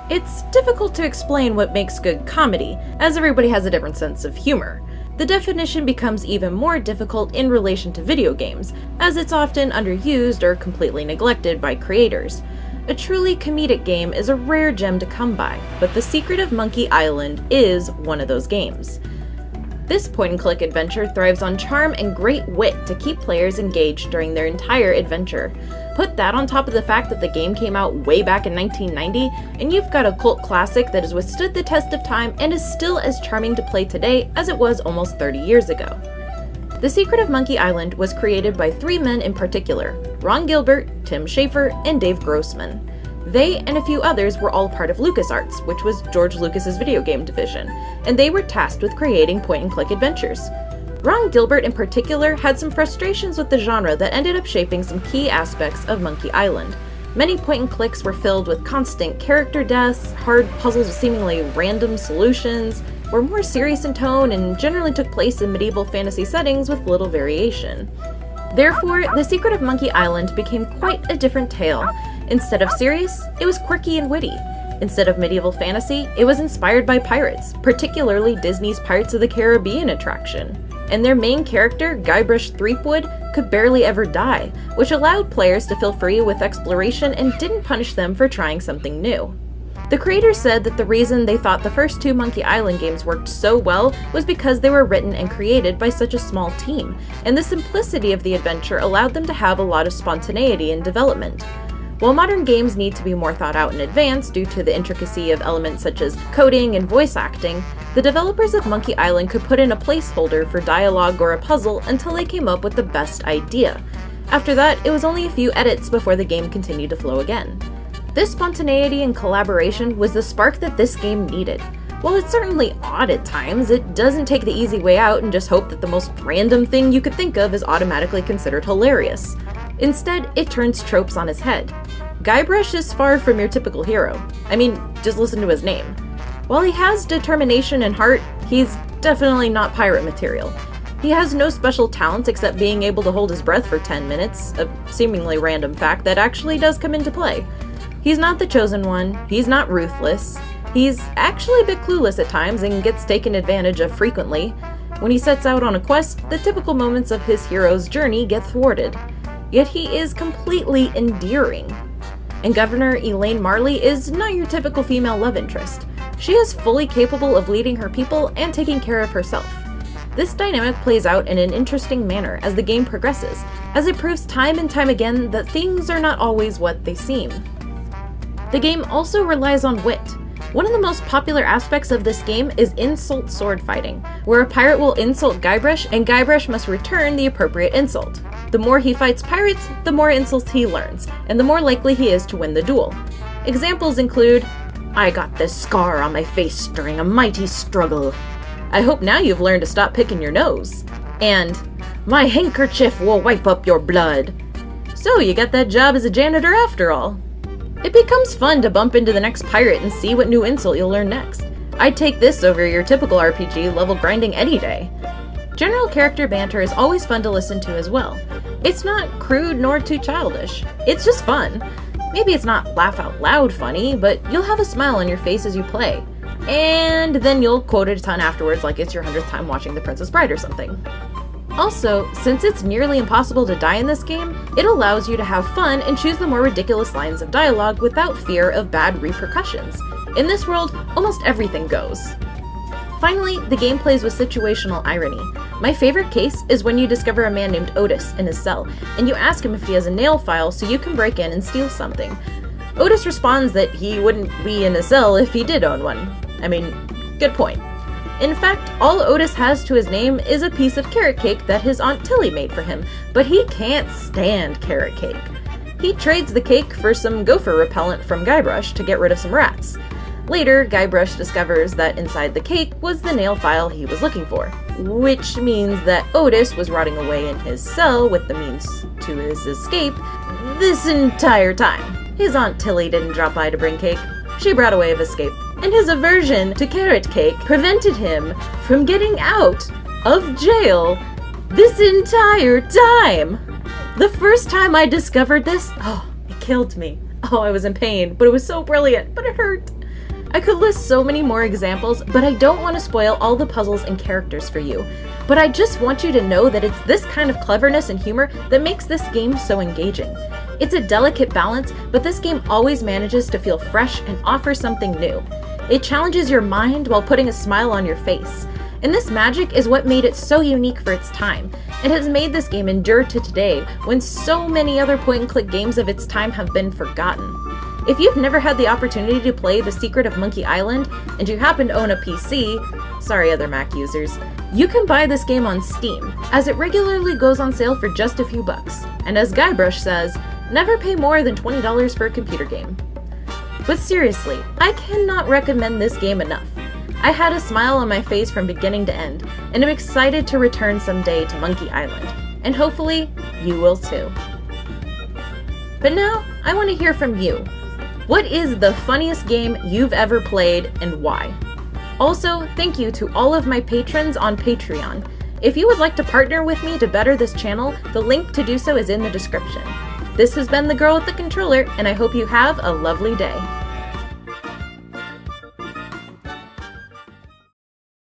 It's difficult to explain what makes good comedy, as everybody has a different sense of humor. The definition becomes even more difficult in relation to video games, as it's often underused or completely neglected by creators. A truly comedic game is a rare gem to come by, but The Secret of Monkey Island is one of those games. This point-and-click adventure thrives on charm and great wit to keep players engaged during their entire adventure. Put that on top of the fact that the game came out way back in 1990, and you've got a cult classic that has withstood the test of time and is still as charming to play today as it was almost 30 years ago. The Secret of Monkey Island was created by three men in particular: Ron Gilbert, Tim Schafer, and Dave Grossman. They and a few others were all part of LucasArts, which was George Lucas's video game division, and they were tasked with creating point-and-click adventures. Ron Gilbert in particular had some frustrations with the genre that ended up shaping some key aspects of Monkey Island. Many point-and-clicks were filled with constant character deaths, hard puzzles with seemingly random solutions, were more serious in tone, and generally took place in medieval fantasy settings with little variation. Therefore, The Secret of Monkey Island became quite a different tale. Instead of serious, it was quirky and witty. Instead of medieval fantasy, it was inspired by pirates, particularly Disney's Pirates of the Caribbean attraction. And their main character, Guybrush Threepwood, could barely ever die, which allowed players to feel free with exploration and didn't punish them for trying something new. The creators said that the reason they thought the first two Monkey Island games worked so well was because they were written and created by such a small team, and the simplicity of the adventure allowed them to have a lot of spontaneity in development. While modern games need to be more thought out in advance due to the intricacy of elements such as coding and voice acting, the developers of Monkey Island could put in a placeholder for dialogue or a puzzle until they came up with the best idea. After that, it was only a few edits before the game continued to flow again. This spontaneity and collaboration was the spark that this game needed. While it's certainly odd at times, it doesn't take the easy way out and just hope that the most random thing you could think of is automatically considered hilarious. Instead, it turns tropes on its head. Guybrush is far from your typical hero. I mean, just listen to his name. While he has determination and heart, he's definitely not pirate material. He has no special talents except being able to hold his breath for 10 minutes, a seemingly random fact that actually does come into play. He's not the chosen one, he's not ruthless, he's actually a bit clueless at times and gets taken advantage of frequently. When he sets out on a quest, the typical moments of his hero's journey get thwarted. Yet he is completely endearing. And Governor Elaine Marley is not your typical female love interest. She is fully capable of leading her people and taking care of herself. This dynamic plays out in an interesting manner as the game progresses, as it proves time and time again that things are not always what they seem. The game also relies on wit. One of the most popular aspects of this game is insult sword fighting, where a pirate will insult Guybrush and Guybrush must return the appropriate insult. The more he fights pirates, the more insults he learns, and the more likely he is to win the duel. Examples include, "I got this scar on my face during a mighty struggle. I hope now you've learned to stop picking your nose." And, "My handkerchief will wipe up your blood." So you got that job as a janitor after all. It becomes fun to bump into the next pirate and see what new insult you'll learn next. I'd take this over your typical RPG level grinding any day. General character banter is always fun to listen to as well. It's not crude nor too childish. It's just fun. Maybe it's not laugh out loud funny, but you'll have a smile on your face as you play. And then you'll quote it a ton afterwards like it's your 100th time watching The Princess Bride or something. Also, since it's nearly impossible to die in this game, it allows you to have fun and choose the more ridiculous lines of dialogue without fear of bad repercussions. In this world, almost everything goes. Finally, the game plays with situational irony. My favorite case is when you discover a man named Otis in his cell, and you ask him if he has a nail file so you can break in and steal something. Otis responds that he wouldn't be in a cell if he did own one. I mean, good point. In fact, all Otis has to his name is a piece of carrot cake that his Aunt Tilly made for him, but he can't stand carrot cake. He trades the cake for some gopher repellent from Guybrush to get rid of some rats. Later, Guybrush discovers that inside the cake was the nail file he was looking for, which means that Otis was rotting away in his cell with the means to his escape this entire time. His Aunt Tilly didn't drop by to bring cake. She brought a way of escape, and his aversion to carrot cake prevented him from getting out of jail this entire time. The first time I discovered this, it killed me. I was in pain, but it was so brilliant, but it hurt. I could list so many more examples, but I don't want to spoil all the puzzles and characters for you. But I just want you to know that it's this kind of cleverness and humor that makes this game so engaging. It's a delicate balance, but this game always manages to feel fresh and offer something new. It challenges your mind while putting a smile on your face. And this magic is what made it so unique for its time. It has made this game endure to today when so many other point-and-click games of its time have been forgotten. If you've never had the opportunity to play The Secret of Monkey Island, and you happen to own a PC, sorry other Mac users, you can buy this game on Steam, as it regularly goes on sale for just a few bucks. And as Guybrush says, never pay more than $20 for a computer game. But seriously, I cannot recommend this game enough. I had a smile on my face from beginning to end, and I'm excited to return someday to Monkey Island. And hopefully, you will too. But now, I want to hear from you. What is the funniest game you've ever played and why? Also, thank you to all of my patrons on Patreon. If you would like to partner with me to better this channel, the link to do so is in the description. This has been the Girl with the Controller, and I hope you have a lovely day.